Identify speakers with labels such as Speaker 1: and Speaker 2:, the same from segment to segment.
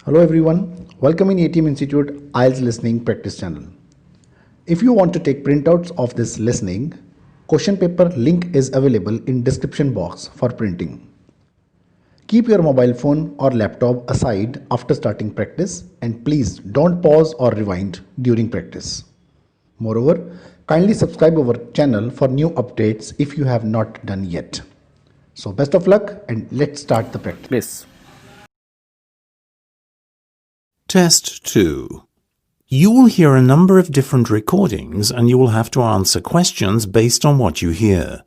Speaker 1: Hello everyone, welcome in ATM Institute Ielts Listening Practice Channel. If you want to take printouts of this listening, question paper link is available in description box for printing. Keep your mobile phone or laptop aside after starting practice and please don't pause or rewind during practice. Moreover, kindly subscribe our channel for new updates if you have not done yet. So best of luck and let's start the practice.
Speaker 2: Please.
Speaker 3: Test 2. You will hear a number of different recordings and you will have to answer questions based on what you hear.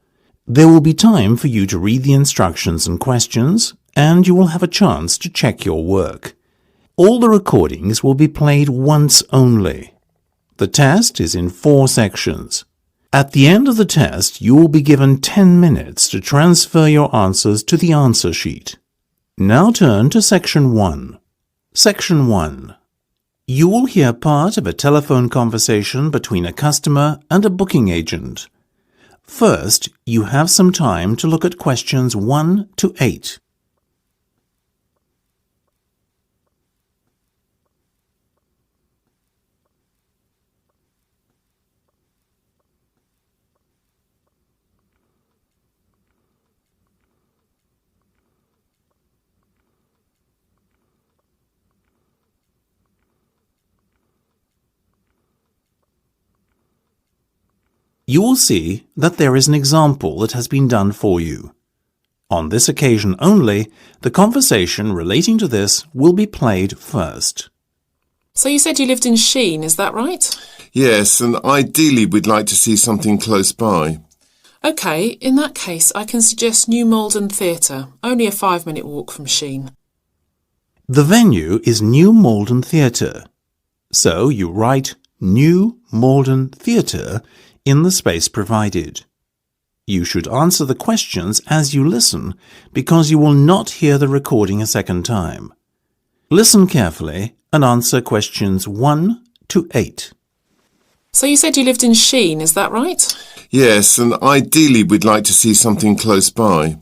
Speaker 3: There will be time for you to read the instructions and questions, and you will have a chance to check your work. All the recordings will be played once only. The test is in 4 sections. At the end of the test, you will be given 10 minutes to transfer your answers to the answer sheet. Now turn to Section 1. Section 1. You will hear part of a telephone conversation between a customer and a booking agent. First, you have some time to look at questions 1 to 8. You will see that there is an example that has been done for you. On this occasion only, the conversation relating to this will be played first.
Speaker 4: So you said you lived in Sheen, is that right?
Speaker 5: Yes, and ideally we'd like to see something close by.
Speaker 4: OK, in that case I can suggest New Malden Theatre, only a 5-minute walk from Sheen.
Speaker 3: The venue is New Malden Theatre. So you write New Malden Theatre in the space provided. You should answer the questions as you listen because you will not hear the recording a second time. Listen carefully and answer questions 1 to 8.
Speaker 4: So you said you lived in Sheen, is that right?
Speaker 5: Yes, and ideally we'd like to see something close by.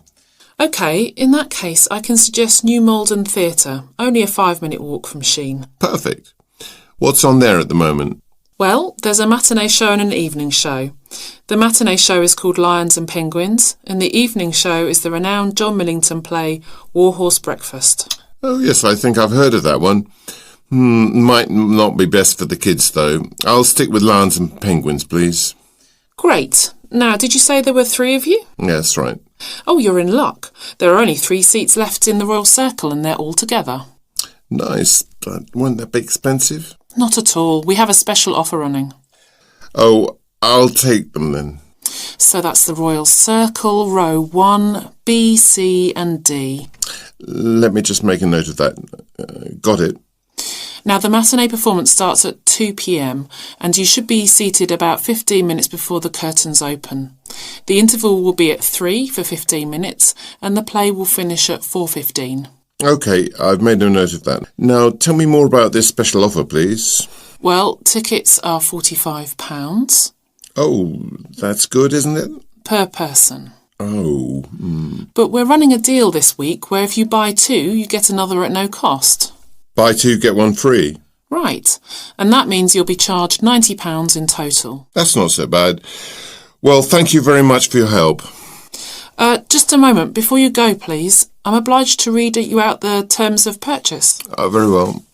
Speaker 4: OK, in that case I can suggest New Malden Theatre, only a 5-minute walk from Sheen.
Speaker 5: Perfect. What's on there at the moment?
Speaker 4: Well, there's a matinee show and an evening show. The matinee show is called Lions and Penguins, and the evening show is the renowned John Millington play Warhorse Breakfast.
Speaker 5: Oh yes, I think I've heard of that one. Might not be best for the kids though. I'll stick with Lions and Penguins, please.
Speaker 4: Great. Now, did you say there were 3 of you?
Speaker 5: Yes, right.
Speaker 4: Oh, you're in luck. There are only 3 seats left in the Royal Circle and they're all together.
Speaker 5: Nice, but won't that be expensive?
Speaker 4: Not at all. We have a special offer running.
Speaker 5: Oh, I'll take them then.
Speaker 4: So that's the Royal Circle, row 1, B, C and D.
Speaker 5: Let me just make a note of that. Got it.
Speaker 4: Now, the matinee performance starts at 2 p.m. and you should be seated about 15 minutes before the curtains open. The interval will be at 3 for 15 minutes and the play will finish at 4:15.
Speaker 5: OK, I've made a note of that. Now, tell me more about this special offer, please.
Speaker 4: Well, tickets are £45.
Speaker 5: Oh, that's good, isn't it?
Speaker 4: Per person.
Speaker 5: Oh.
Speaker 4: But we're running a deal this week where if you buy 2, you get another at no cost.
Speaker 5: Buy 2, get 1 free.
Speaker 4: Right. And that means you'll be charged £90 in total.
Speaker 5: That's not so bad. Well, thank you very much for your help.
Speaker 4: Just a moment. Before you go, please, I'm obliged to read you out the terms of purchase.
Speaker 5: Very well.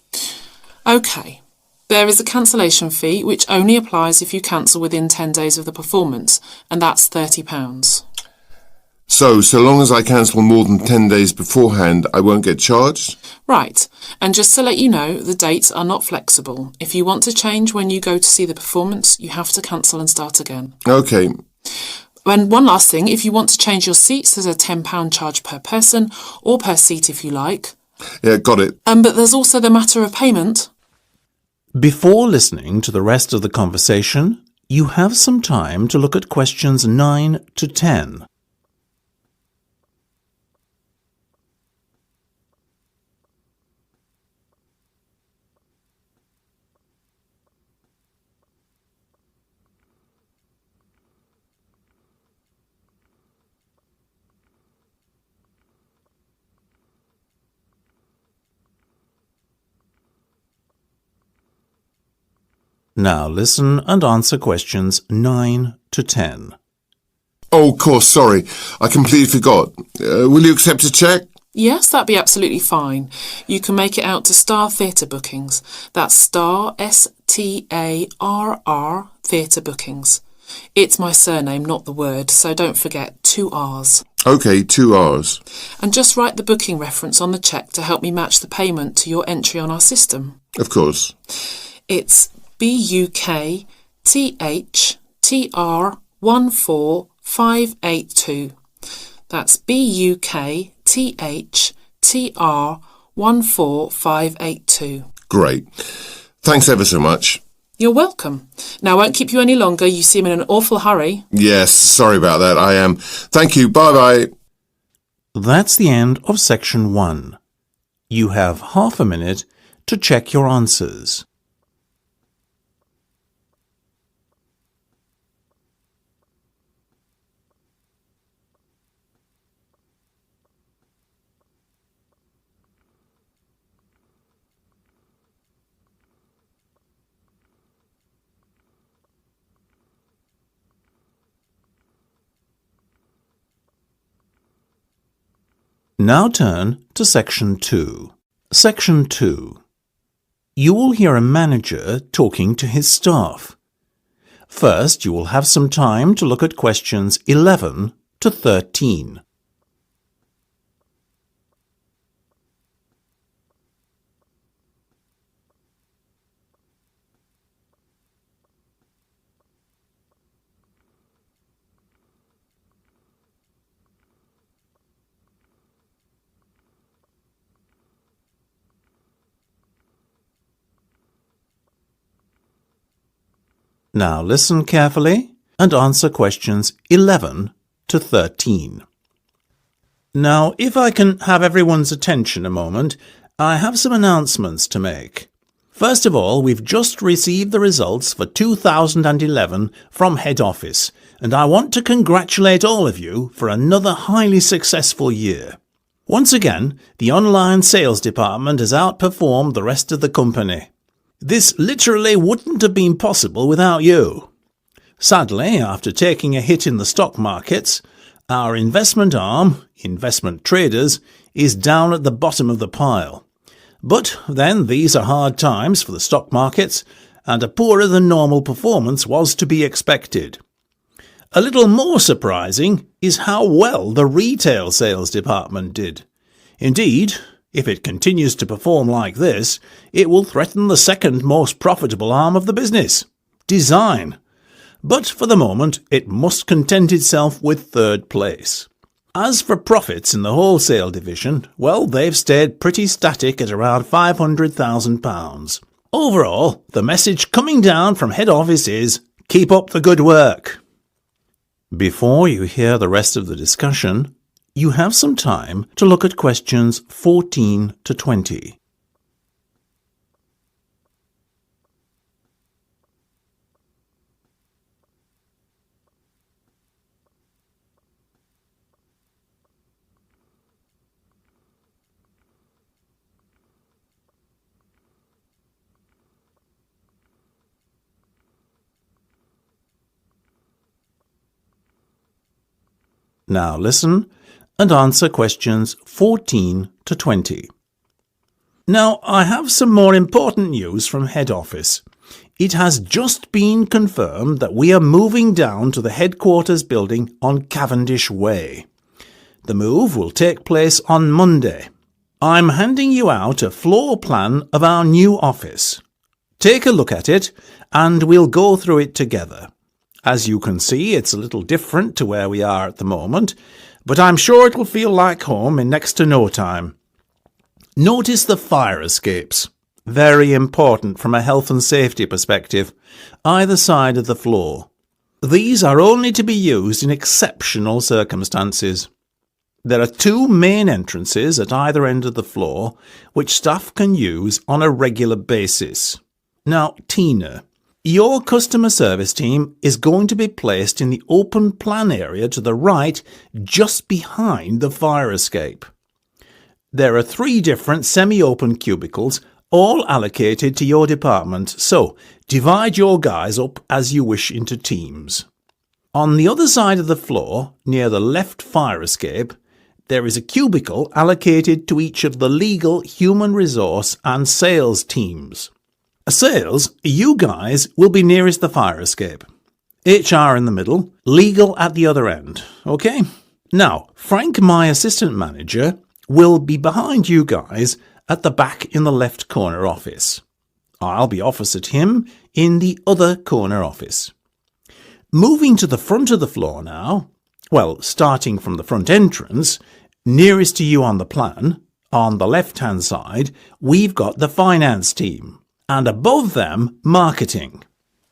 Speaker 4: OK. There is a cancellation fee, which only applies if you cancel within 10 days of the performance, and that's £30.
Speaker 5: So long as I cancel more than 10 days beforehand, I won't get charged?
Speaker 4: Right. And just to let you know, the dates are not flexible. If you want to change when you go to see the performance, you have to cancel and start again.
Speaker 5: OK.
Speaker 4: And one last thing, if you want to change your seats, there's a £10 charge per person, or per seat if you like.
Speaker 5: Yeah, got it.
Speaker 4: But there's also the matter of payment.
Speaker 3: Before listening to the rest of the conversation, you have some time to look at questions 9 to 10. Now listen and answer questions 9 to 10.
Speaker 5: Oh, of course, sorry. I completely forgot. Will you accept a cheque?
Speaker 4: Yes, that'd be absolutely fine. You can make it out to Star Theatre Bookings. That's Star, S-T-A-R-R, Theatre Bookings. It's my surname, not the word, so don't forget 2 R's.
Speaker 5: OK, 2 R's.
Speaker 4: And just write the booking reference on the cheque to help me match the payment to your entry on our system.
Speaker 5: Of course.
Speaker 4: It's BUKTHTR14582. That's BUKTHTR14582.
Speaker 5: Great. Thanks ever so much.
Speaker 4: You're welcome. Now, I won't keep you any longer. You seem in an awful hurry.
Speaker 5: Yes, sorry about that. I am. Thank you. Bye-bye.
Speaker 3: That's the end of section 1. You have half a minute to check your answers. Now turn to Section 2. Section 2. You will hear a manager talking to his staff. First, you will have some time to look at questions 11 to 13. Now listen carefully and answer questions 11 to 13. Now, if I can have everyone's attention a moment, I have some announcements to make. First of all, we've just received the results for 2011 from head office, and I want to congratulate all of you for another highly successful year. Once again, the online sales department has outperformed the rest of the company. This literally wouldn't have been possible without you. Sadly, after taking a hit in the stock markets, our investment arm, investment traders, is down at the bottom of the pile. But then these are hard times for the stock markets, and a poorer than normal performance was to be expected. A little more surprising is how well the retail sales department did. Indeed, if it continues to perform like this, it will threaten the second most profitable arm of the business, design. But for the moment, it must content itself with third place. As for profits in the wholesale division, well, they've stayed pretty static at around £500,000. Overall, the message coming down from head office is, keep up the good work. Before you hear the rest of the discussion, you have some time to look at questions 14 to 20. Now listen and answer questions 14 to 20. Now, I have some more important news from head office. It has just been confirmed that we are moving down to the headquarters building on Cavendish Way. The move will take place on Monday. I'm handing you out a floor plan of our new office. Take a look at it and we'll go through it together. As you can see, it's a little different to where we are at the moment, but I'm sure it will feel like home in next to no time. Notice the fire escapes. Very important from a health and safety perspective, either side of the floor. These are only to be used in exceptional circumstances. There are 2 main entrances at either end of the floor, which staff can use on a regular basis. Now, Tina, your customer service team is going to be placed in the open plan area to the right, just behind the fire escape. There are 3 different semi-open cubicles all allocated to your department, so divide your guys up as you wish into teams. On the other side of the floor, near the left fire escape, there is a cubicle allocated to each of the legal, human resource and sales teams. Sales, you guys will be nearest the fire escape. HR in the middle, legal at the other end, okay? Now, Frank, my assistant manager, will be behind you guys at the back in the left corner office. I'll be opposite him in the other corner office. Moving to the front of the floor now, well, starting from the front entrance, nearest to you on the plan, on the left-hand side, we've got the finance team, and above them, marketing.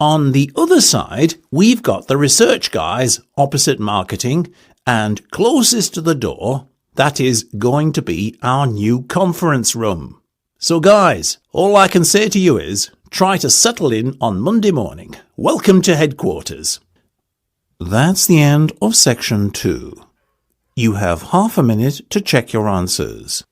Speaker 3: On the other side, we've got the research guys opposite marketing, and closest to the door, that is going to be our new conference room. So guys, all I can say to you is, try to settle in on Monday morning. Welcome to headquarters. That's the end of section 2. You have half a minute to check your answers.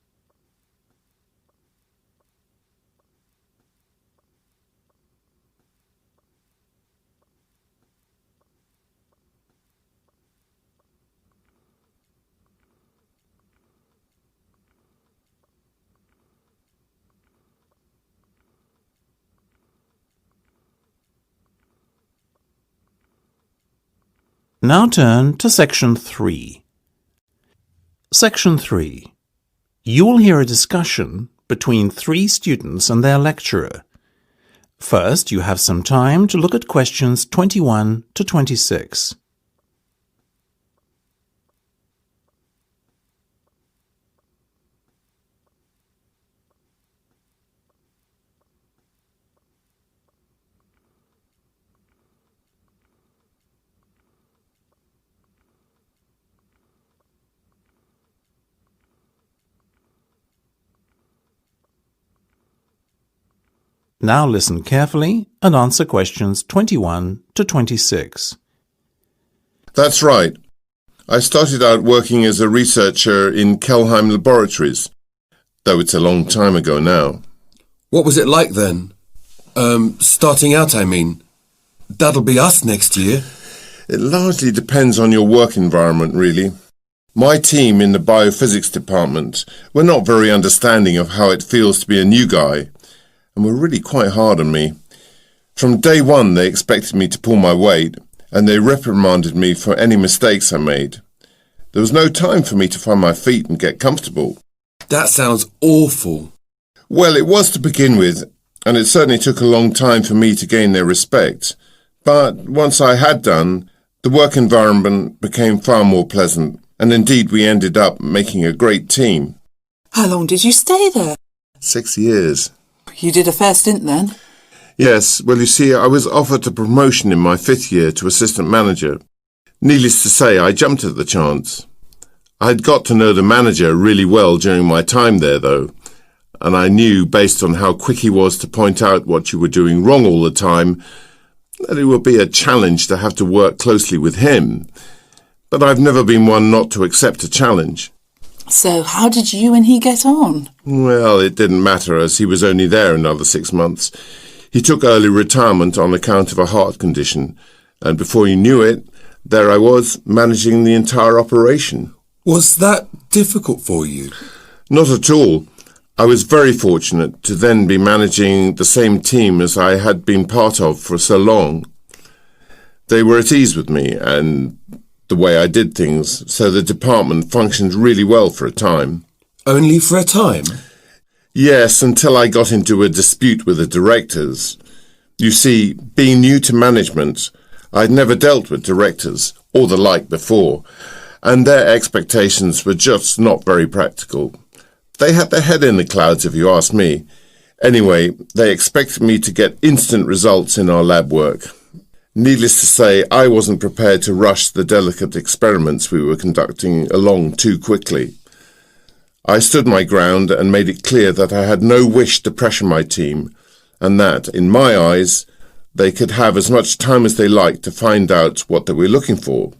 Speaker 3: Now turn to section 3. Section 3. You will hear a discussion between 3 students and their lecturer. First, you have some time to look at questions 21 to 26. Now listen carefully and answer questions 21 to 26.
Speaker 5: That's right. I started out working as a researcher in Kelheim Laboratories, though it's a long time ago now.
Speaker 2: What was it like then? Starting out, I mean. That'll be us next year.
Speaker 5: It largely depends on your work environment, really. My team in the biophysics department were not very understanding of how it feels to be a new guy, and were really quite hard on me. From day one, they expected me to pull my weight, and they reprimanded me for any mistakes I made. There was no time for me to find my feet and get comfortable.
Speaker 2: That sounds awful.
Speaker 5: Well, it was to begin with, and it certainly took a long time for me to gain their respect. But once I had done, the work environment became far more pleasant, and indeed we ended up making a great team.
Speaker 6: How long did you stay there?
Speaker 5: 6 years.
Speaker 6: You did a fair stint then?
Speaker 5: Yes, well, you see, I was offered a promotion in my 5th year to assistant manager. Needless to say, I jumped at the chance. I had got to know the manager really well during my time there, though, and I knew, based on how quick he was to point out what you were doing wrong all the time, that it would be a challenge to have to work closely with him. But I've never been one not to accept a challenge.
Speaker 6: So how did you and he get on?
Speaker 5: Well, it didn't matter, as he was only there another 6 months. He took early retirement on account of a heart condition, and before you knew it, there I was, managing the entire operation.
Speaker 2: Was that difficult for you?
Speaker 5: Not at all. I was very fortunate to then be managing the same team as I had been part of for so long. They were at ease with me and the way I did things, so the department functioned really well for a time.
Speaker 2: Only for a time?
Speaker 5: Yes, until I got into a dispute with the directors. You see, being new to management, I'd never dealt with directors or the like before, and their expectations were just not very practical. They had their head in the clouds, if you ask me. Anyway, they expected me to get instant results in our lab work. Needless to say, I wasn't prepared to rush the delicate experiments we were conducting along too quickly. I stood my ground and made it clear that I had no wish to pressure my team, and that, in my eyes, they could have as much time as they liked to find out what they were looking for.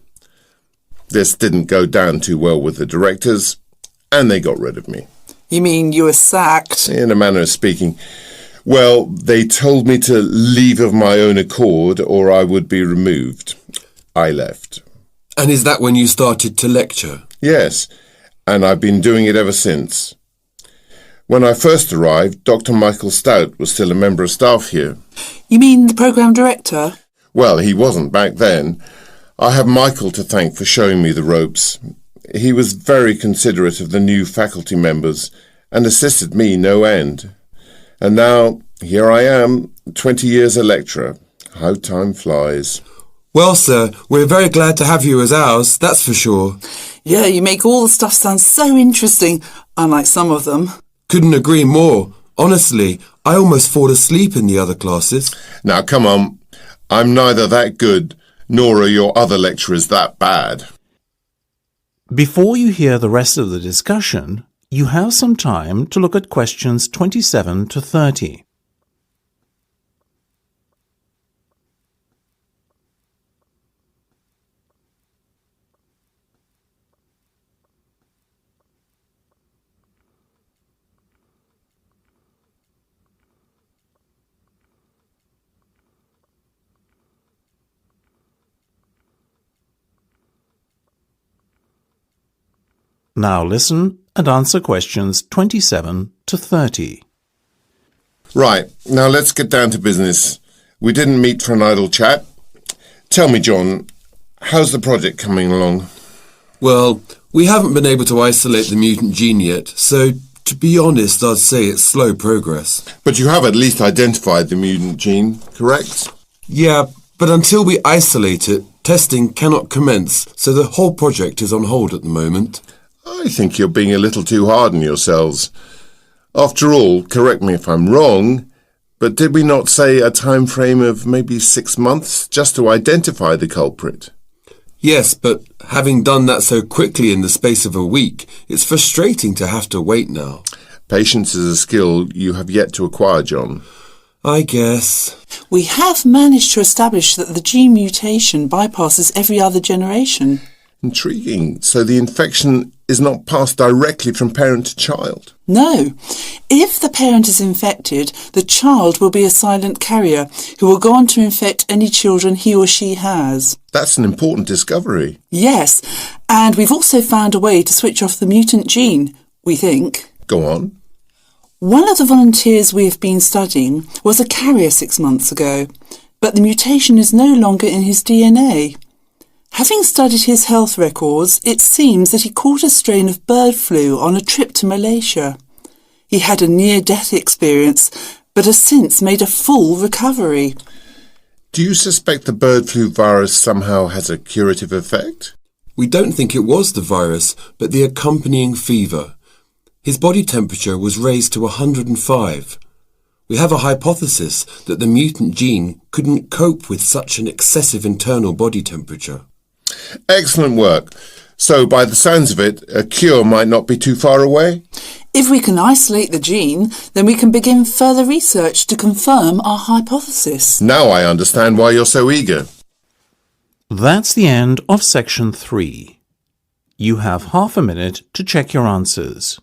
Speaker 5: This didn't go down too well with the directors, and they got rid of me.
Speaker 6: You mean you were sacked?
Speaker 5: In a manner of speaking. Well, they told me to leave of my own accord or I would be removed. I left.
Speaker 2: And is that when you started to lecture?
Speaker 5: Yes, and I've been doing it ever since. When I first arrived, Dr. Michael Stout was still a member of staff here.
Speaker 6: You mean the programme director?
Speaker 5: Well, he wasn't back then. I have Michael to thank for showing me the ropes. He was very considerate of the new faculty members and assisted me no end. And now, here I am, 20 years a lecturer. How time flies.
Speaker 2: Well, sir, we're very glad to have you as ours, that's for sure.
Speaker 6: Yeah, you make all the stuff sound so interesting, unlike some of them.
Speaker 2: Couldn't agree more. Honestly, I almost fall asleep in the other classes.
Speaker 5: Now, come on. I'm neither that good, nor are your other lecturers that bad.
Speaker 3: Before you hear the rest of the discussion, you have some time to look at questions 27 to 30. Now listen and answer questions 27 to 30.
Speaker 5: Right, now let's get down to business. We didn't meet for an idle chat. Tell me, John, how's the project coming along?
Speaker 2: Well, we haven't been able to isolate the mutant gene yet, so to be honest, I'd say it's slow progress.
Speaker 5: But you have at least identified the mutant gene, correct?
Speaker 2: Yeah, but until we isolate it, testing cannot commence, so the whole project is on hold at the moment.
Speaker 5: I think you're being a little too hard on yourselves. After all, correct me if I'm wrong, but did we not say a time frame of maybe 6 months just to identify the culprit?
Speaker 2: Yes, but having done that so quickly in the space of a week, it's frustrating to have to wait now.
Speaker 5: Patience is a skill you have yet to acquire, John.
Speaker 2: I guess.
Speaker 6: We have managed to establish that the gene mutation bypasses every other generation.
Speaker 5: Intriguing. So the infection is not passed directly from parent to child?
Speaker 6: No. If the parent is infected, the child will be a silent carrier who will go on to infect any children he or she has.
Speaker 5: That's an important discovery.
Speaker 6: Yes, and we've also found a way to switch off the mutant gene, we think.
Speaker 5: Go on.
Speaker 6: One of the volunteers we have been studying was a carrier 6 months ago, but the mutation is no longer in his DNA. Having studied his health records, it seems that he caught a strain of bird flu on a trip to Malaysia. He had a near-death experience, but has since made a full recovery.
Speaker 5: Do you suspect the bird flu virus somehow has a curative effect?
Speaker 2: We don't think it was the virus, but the accompanying fever. His body temperature was raised to 105. We have a hypothesis that the mutant gene couldn't cope with such an excessive internal body temperature.
Speaker 5: Excellent work. So, by the sounds of it, a cure might not be too far away?
Speaker 6: If we can isolate the gene, then we can begin further research to confirm our hypothesis.
Speaker 5: Now I understand why you're so eager.
Speaker 3: That's the end of section 3. You have half a minute to check your answers.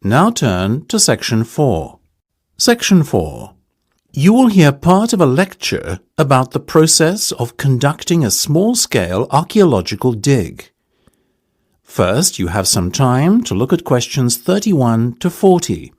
Speaker 3: Now turn to Section 4. Section 4. You will hear part of a lecture about the process of conducting a small-scale archaeological dig. First, you have some time to look at questions 31 to 40.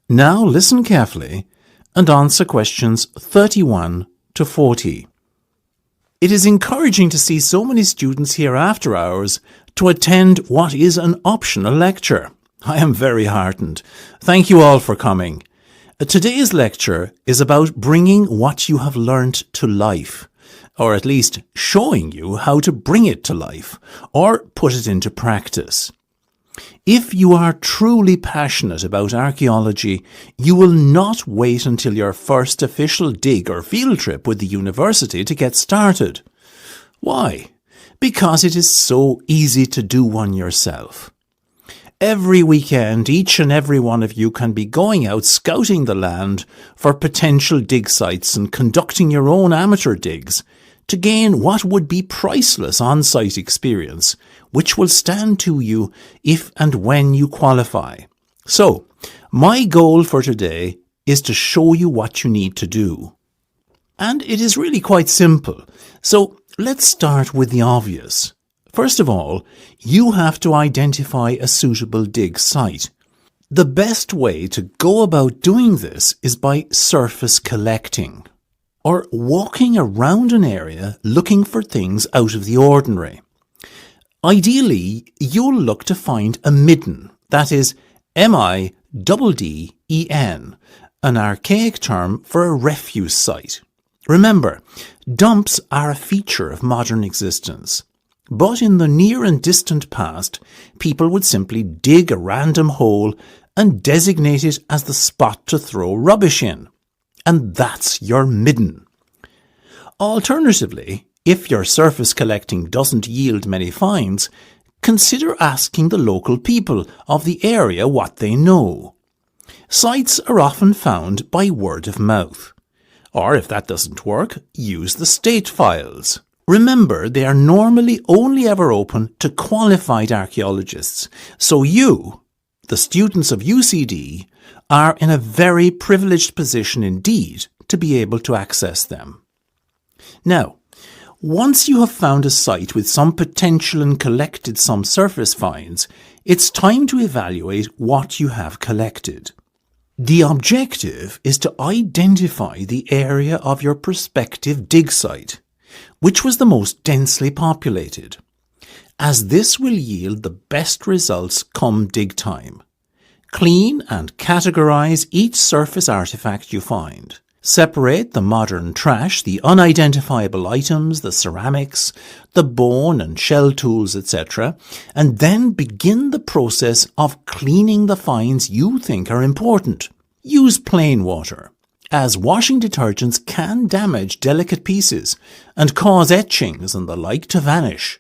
Speaker 3: Now listen carefully and answer questions 31 to 40. It is encouraging to see so many students here after hours to attend what is an optional lecture. I am very heartened. Thank you all for coming. Today's lecture is about bringing what you have learnt to life, or at least showing you how to bring it to life, or put it into practice. If you are truly passionate about archaeology, you will not wait until your first official dig or field trip with the university to get started. Why? Because it is so easy to do one yourself. Every weekend, each and every one of you can be going out scouting the land for potential dig sites and conducting your own amateur digs to gain what would be priceless on-site experience, which will stand to you if and when you qualify. So, my goal for today is to show you what you need to do. And it is really quite simple. So, let's start with the obvious. First of all, you have to identify a suitable dig site. The best way to go about doing this is by surface collecting, or walking around an area looking for things out of the ordinary. Ideally, you'll look to find a midden, that is MIDDEN, an archaic term for a refuse site. Remember, dumps are a feature of modern existence. But in the near and distant past, people would simply dig a random hole and designate it as the spot to throw rubbish in. And that's your midden. Alternatively, if your surface collecting doesn't yield many finds, consider asking the local people of the area what they know. Sites are often found by word of mouth. Or if that doesn't work, use the state files. Remember, they are normally only ever open to qualified archaeologists, so you, the students of UCD, are in a very privileged position indeed to be able to access them. Now, once you have found a site with some potential and collected some surface finds, it's time to evaluate what you have collected. The objective is to identify the area of your prospective dig site, which was the most densely populated, as this will yield the best results come dig time. Clean and categorize each surface artifact you find. Separate the modern trash, the unidentifiable items, the ceramics, the bone and shell tools, etc., and then begin the process of cleaning the finds you think are important. Use plain water, as washing detergents can damage delicate pieces and cause etchings and the like to vanish.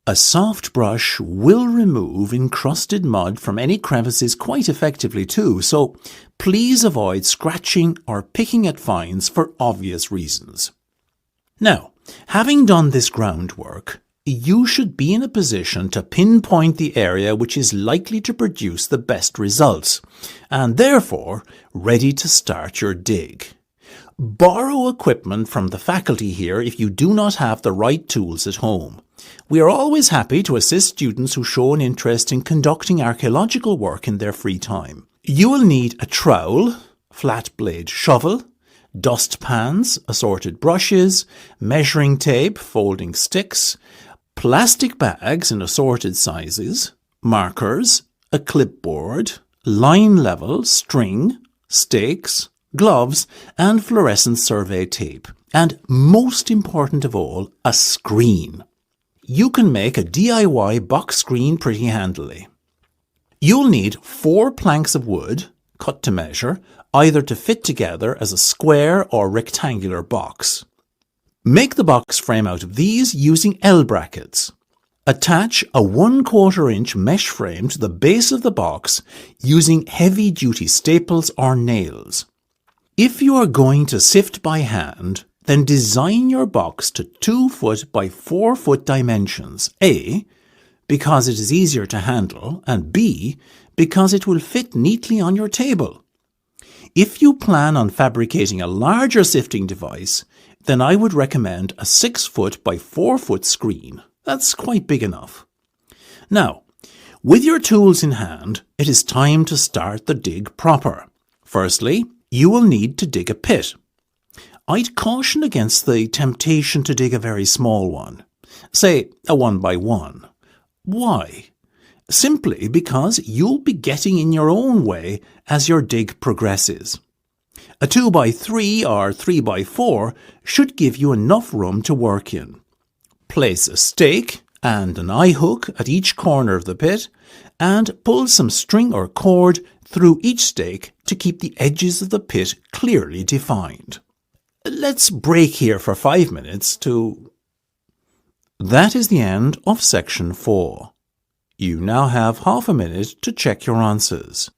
Speaker 3: A soft brush will remove encrusted mud from any crevices quite effectively too, so please avoid scratching or picking at finds for obvious reasons. Now, having done this groundwork, you should be in a position to pinpoint the area which is likely to produce the best results, and therefore ready to start your dig. Borrow equipment from the faculty here if you do not have the right tools at home. We are always happy to assist students who show an interest in conducting archaeological work in their free time. You will need a trowel, flat blade shovel, dust pans, assorted brushes, measuring tape, folding sticks, plastic bags in assorted sizes, markers, a clipboard, line level, string, stakes, gloves, and fluorescent survey tape. And most important of all, a screen. You can make a DIY box screen pretty handily. You'll need 4 planks of wood, cut to measure, either to fit together as a square or rectangular box. Make the box frame out of these using L brackets. Attach a 1/4 inch mesh frame to the base of the box using heavy-duty staples or nails. If you are going to sift by hand, then design your box to 2 foot by 4 foot dimensions. A, because it is easier to handle, and B, because it will fit neatly on your table. If you plan on fabricating a larger sifting device, then I would recommend a 6 foot by 4 foot screen. That's quite big enough. Now, with your tools in hand, it is time to start the dig proper. Firstly, you will need to dig a pit. I'd caution against the temptation to dig a very small one, say a 1x1. Why? Simply because you'll be getting in your own way as your dig progresses. A 2x3 or 3x4 should give you enough room to work in. Place a stake and an eye hook at each corner of the pit and pull some string or cord through each stake to keep the edges of the pit clearly defined. Let's break here for 5 minutes to... That is the end of section 4. You now have half a minute to check your answers.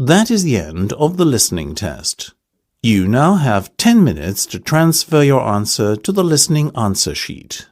Speaker 3: That is the end of the listening test. You now have 10 minutes to transfer your answer to the listening answer sheet.